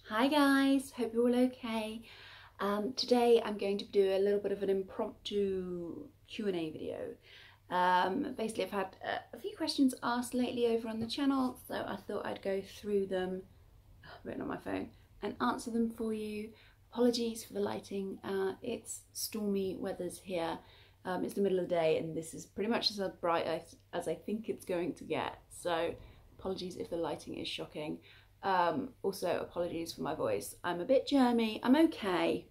Hi guys, hope you're all okay. Today I'm going to do a little bit of an impromptu Q&A video. Basically I've had a few questions asked lately over on the channel, so I thought I'd go through them, written on my phone, and answer them for you. Apologies for the lighting, it's stormy weather's here. It's the middle of the day and this is pretty much as bright as I think it's going to get, so apologies if the lighting is shocking. Also apologies for my voice. I'm a bit germy. I'm okay.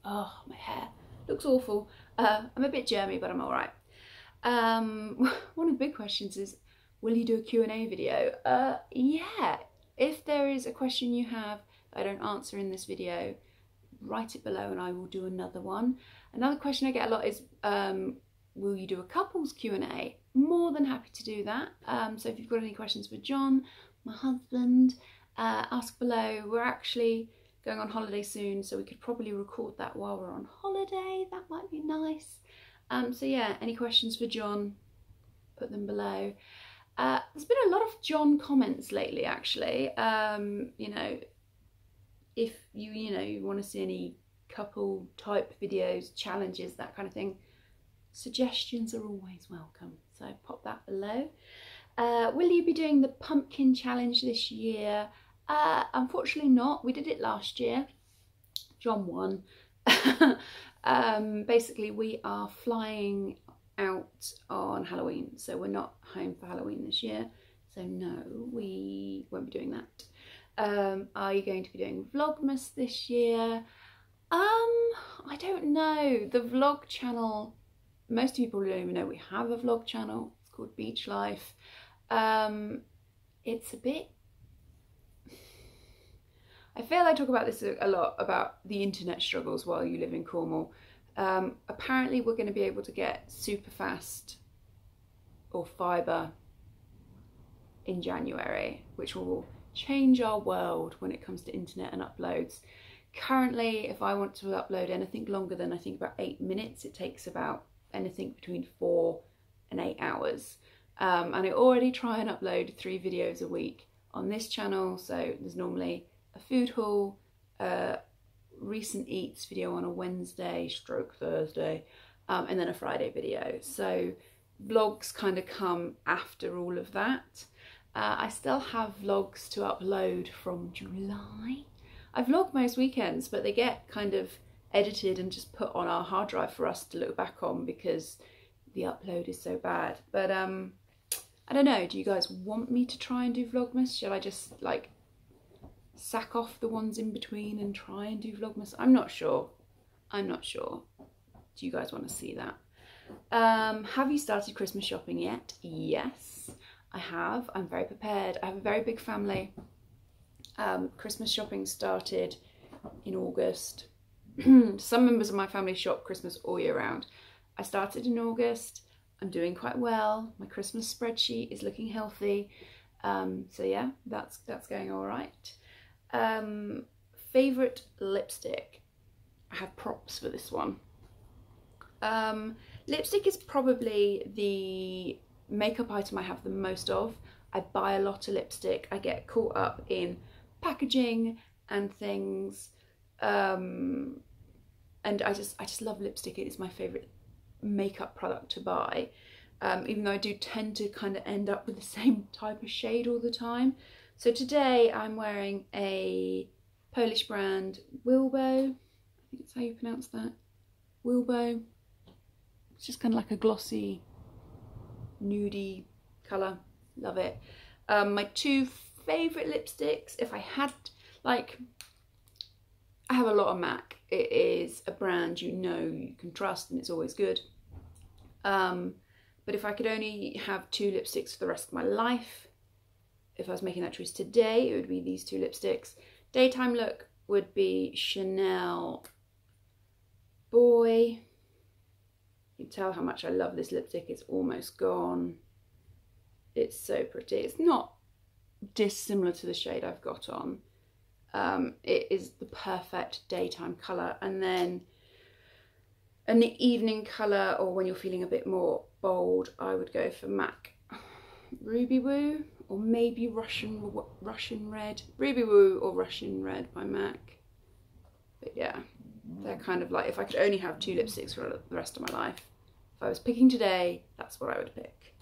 Oh, my hair looks awful. I'm a bit germy, but I'm all right. One of the big questions is, will you do a Q&A video? Yeah. If there is a question you have that I don't answer in this video, write it below and I will do another one. Another question I get a lot is, will you do a couples Q&A? More than happy to do that. So if you've got any questions for John, my husband, ask below. We're actually going on holiday soon, so we could probably record that while we're on holiday. That might be nice. So yeah, any questions for John, put them below. There's been a lot of John comments lately, actually. You know, if you want to see any couple type videos, challenges, that kind of thing, suggestions are always welcome. So pop that below. Will you be doing the pumpkin challenge this year? Unfortunately not. We did it last year. John won. Basically we are flying out on Halloween, so we're not home for Halloween this year, so no, we won't be doing that. Are you going to be doing Vlogmas this year? I don't know. The vlog channel, most people don't even know we have a vlog channel. It's called Beach Life. It's a bit, I feel I talk about this a lot, about the internet struggles while you live in Cornwall. Apparently we're going to be able to get super fast or fibre in January, which will change our world when it comes to internet and uploads. Currently, if I want to upload anything longer than I think about 8 minutes, it takes about anything between 4 and 8 hours. And I already try and upload 3 videos a week on this channel. So there's normally a food haul, recent eats video on a Wednesday / Thursday, and then a Friday video. So vlogs kind of come after all of that. I still have vlogs to upload from July. I vlog most weekends, but they get kind of edited and just put on our hard drive for us to look back on because the upload is so bad. But I don't know, do you guys want me to try and do Vlogmas? Shall I just like sack off the ones in between and try and do Vlogmas? I'm not sure. I'm not sure. Do you guys want to see that? Have you started Christmas shopping yet? Yes, I have. I'm very prepared. I have a very big family. Christmas shopping started in August. Some members of my family shop Christmas all year round. I started in August. I'm doing quite well. My Christmas spreadsheet is looking healthy. So yeah, that's going all right. Favorite lipstick? I have props for this one. Lipstick is probably the makeup item I have the most of. I buy a lot of lipstick. I get caught up in packaging and things. And I just love lipstick. It is my favorite makeup product to buy, even though I do tend to kind of end up with the same type of shade all the time. So today I'm wearing a Polish brand, Wilbo. I think that's how you pronounce that. Wilbo. It's just kind of like a glossy, nudie colour. Love it. My 2 favourite lipsticks, if I had, like, I have a lot of MAC. It is a brand you know you can trust and it's always good. But if I could only have 2 lipsticks for the rest of my life, if I was making that choice today, it would be these 2 lipsticks. Daytime look would be Chanel Boy. You can tell how much I love this lipstick. It's almost gone. It's so pretty. It's not dissimilar to the shade I've got on. It is the perfect daytime colour. And then an evening colour, or when you're feeling a bit more bold, I would go for MAC Ruby Woo or maybe Russian Red, Ruby Woo or Russian Red by MAC. But yeah, they're kind of like, if I could only have 2 lipsticks for the rest of my life, if I was picking today, that's what I would pick.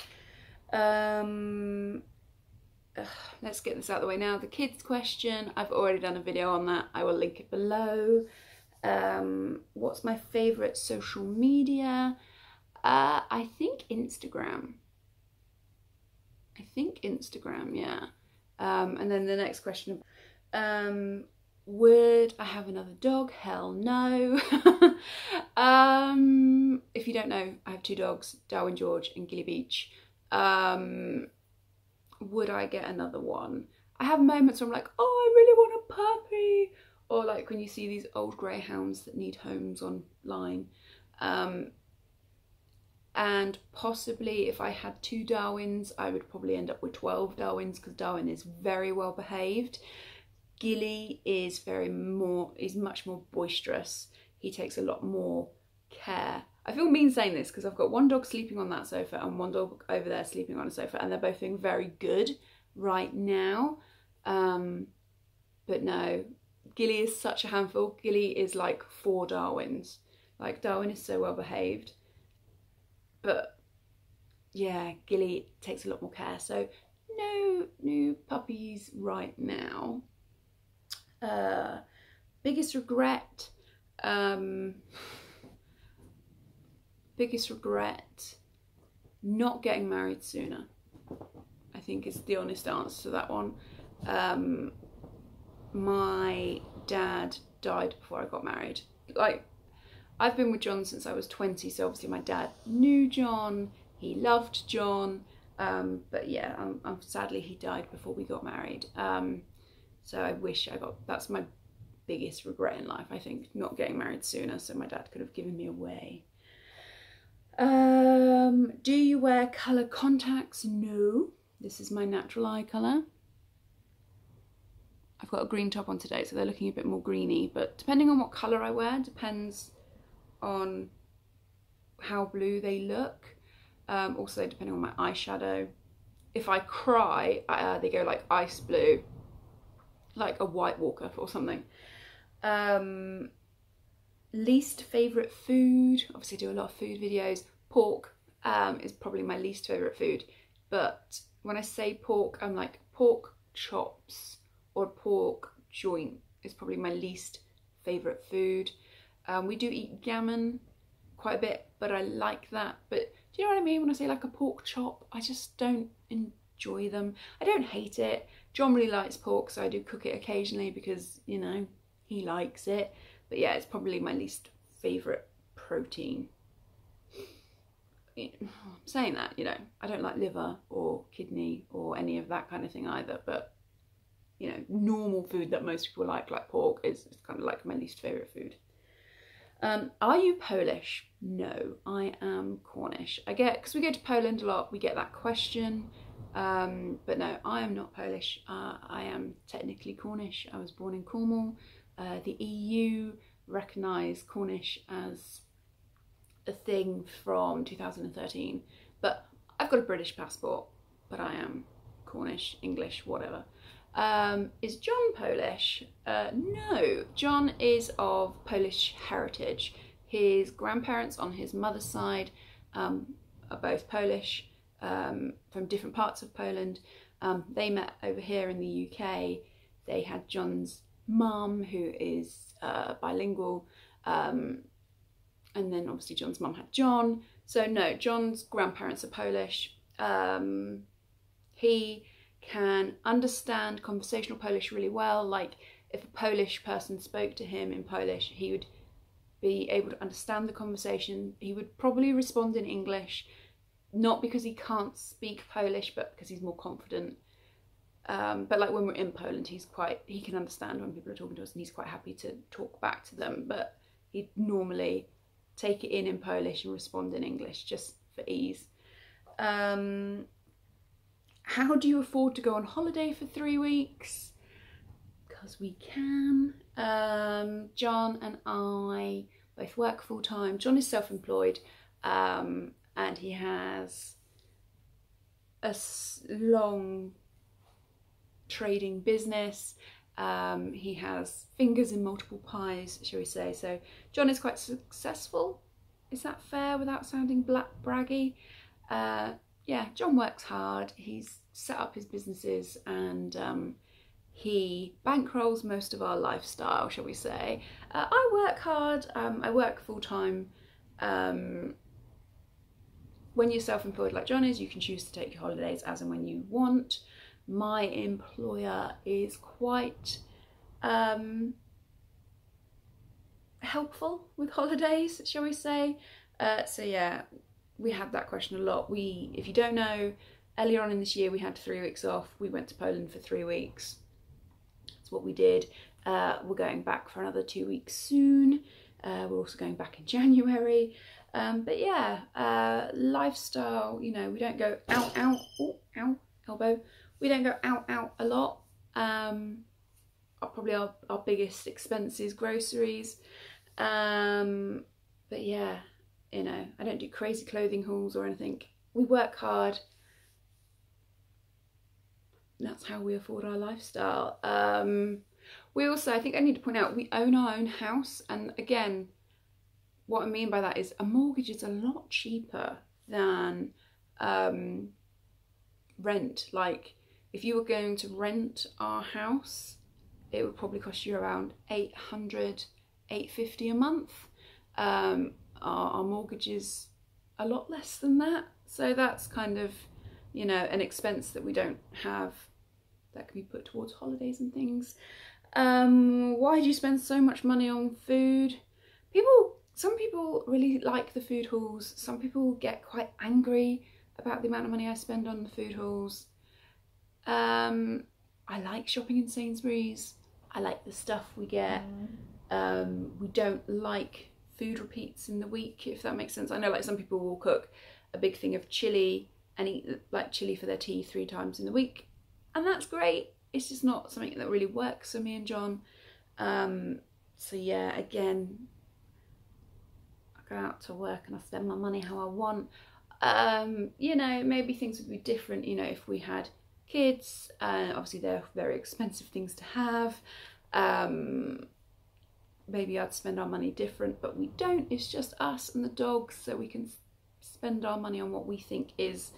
Let's get this out of the way now. The kids question, I've already done a video on that. I will link it below. What's my favourite social media? I think Instagram. Yeah. And then the next question, would I have another dog? Hell no. If you don't know, I have 2 dogs, Darwin George and Gilly Beach. Would I get another one? I have moments where I'm like, oh, I really want a puppy. Or like when you see these old greyhounds that need homes online. And possibly if I had 2 Darwins, I would probably end up with 12 Darwins, because Darwin is very well behaved. Gilly is much more boisterous. He takes a lot more care. I feel mean saying this because I've got 1 dog sleeping on that sofa and 1 dog over there sleeping on a sofa, and they're both doing very good right now. But no, Gilly is such a handful. Gilly is like 4 Darwins. Like, Darwin is so well behaved. But yeah, Gilly takes a lot more care. So no new puppies right now. Biggest regret, not getting married sooner, I think is the honest answer to that one. My dad died before I got married. Like, I've been with John since I was 20, so obviously my dad knew John, he loved John, but yeah, sadly he died before we got married. So I wish that's my biggest regret in life, I think, not getting married sooner, so my dad could have given me away. Do you wear colour contacts? No, this is my natural eye colour. I've got a green top on today, so they're looking a bit more greeny, but depending on what colour I wear, depends on how blue they look. Also depending on my eyeshadow. If I cry, they go like ice blue, like a White Walker or something. Least favourite food, obviously I do a lot of food videos. Pork is probably my least favourite food, but when I say pork, I'm like pork chops or pork joint is probably my least favourite food. We do eat gammon quite a bit, but I like that. But do you know what I mean when I say like a pork chop? I just don't enjoy them. I don't hate it. John really likes pork, so I do cook it occasionally because, you know, he likes it. But yeah, it's probably my least favourite protein. I'm saying that, you know, I don't like liver or kidney or any of that kind of thing either, but you know, normal food that most people like pork, is kind of like my least favourite food. Are you Polish? No, I am Cornish. Because we go to Poland a lot, we get that question. But no, I am not Polish. I am technically Cornish. I was born in Cornwall. The EU recognised Cornish as a thing from 2013. But I've got a British passport, but I am Cornish, English, whatever. Is John Polish? No, John is of Polish heritage. His grandparents on his mother's side are both Polish, from different parts of Poland. They met over here in the UK. They had John's mum, who is bilingual, and then obviously John's mum had John. So no, John's grandparents are Polish. He can understand conversational Polish really well. Like, if a Polish person spoke to him in Polish, he would be able to understand the conversation. He would probably respond in English, not because he can't speak Polish, but because he's more confident. But like when we're in Poland, he can understand when people are talking to us, and he's quite happy to talk back to them, but he'd normally take it in Polish and respond in English just for ease. How do you afford to go on holiday for 3 weeks? Because we can. John and I both work full time. John is self-employed, and he has a long trading business. He has fingers in multiple pies, shall we say. So John is quite successful. Is that fair without sounding braggy? Yeah, John works hard. He's set up his businesses, and he bankrolls most of our lifestyle, shall we say. I work hard. I work full-time. When you're self-employed like John is, you can choose to take your holidays as and when you want. My employer is quite helpful with holidays, shall we say. So yeah, we had that question a lot. If you don't know, earlier on in this year we had 3 weeks off. We went to Poland for 3 weeks. That's what we did. We're going back for another 2 weeks soon. We're also going back in January. But yeah, lifestyle, you know, we don't go out, oh, ow, elbow. We don't go out a lot. Probably our biggest expense is groceries. But yeah, you know, I don't do crazy clothing hauls or anything. We work hard. That's how we afford our lifestyle. We also, I think I need to point out, we own our own house. And again, what I mean by that is a mortgage is a lot cheaper than rent. Like, if you were going to rent our house, it would probably cost you around $800, $850 a month. Our mortgage is a lot less than that. So that's kind of, you know, an expense that we don't have that can be put towards holidays and things. Why do you spend so much money on food? Some people really like the food hauls. Some people get quite angry about the amount of money I spend on the food hauls. I like shopping in Sainsbury's. I like the stuff we get. We don't like food repeats in the week, if that makes sense. I know, like, some people will cook a big thing of chilli and eat like chilli for their tea 3 times in the week, and that's great. It's just not something that really works for me and John. So yeah, again, I go out to work and I spend my money how I want. You know, maybe things would be different, you know, if we had kids. Obviously they're very expensive things to have. Maybe I'd spend our money different, but we don't. It's just us and the dogs, so we can spend our money on what we think is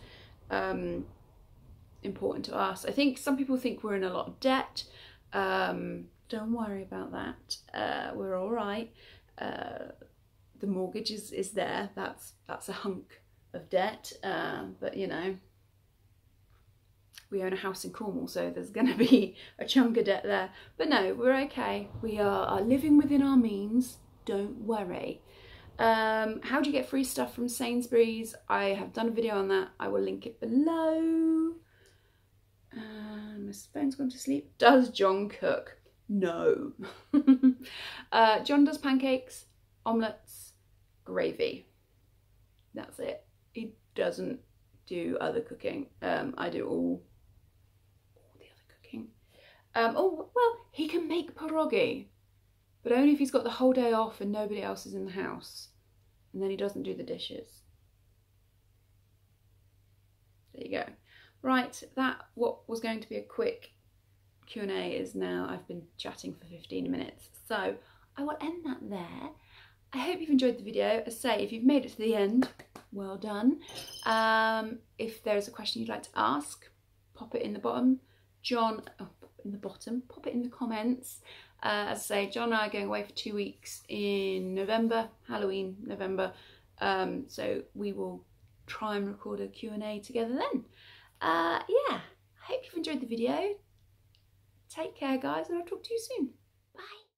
important to us. I think some people think we're in a lot of debt. Don't worry about that. We're all right. The mortgage is there. That's a hunk of debt. But you know, we own a house in Cornwall, so there's going to be a chunk of debt there. But no, we're okay. We are living within our means. Don't worry. How do you get free stuff from Sainsbury's? I have done a video on that. I will link it below. My phone's gone to sleep. Does John cook? No. John does pancakes, omelettes, gravy. That's it. He doesn't do other cooking. I do all the other cooking. Oh, well, he can make pierogi, but only if he's got the whole day off and nobody else is in the house. And then he doesn't do the dishes. There you go. Right, what was going to be a quick Q&A is now, I've been chatting for 15 minutes. So I will end that there. I hope you've enjoyed the video. As I say, if you've made it to the end, well done. If there's a question you'd like to ask, pop it in the bottom. Pop it in the comments. As I say, John and I are going away for 2 weeks in November, Halloween, November. So we will try and record a Q&A together then. Yeah, I hope you've enjoyed the video. Take care, guys, and I'll talk to you soon. Bye.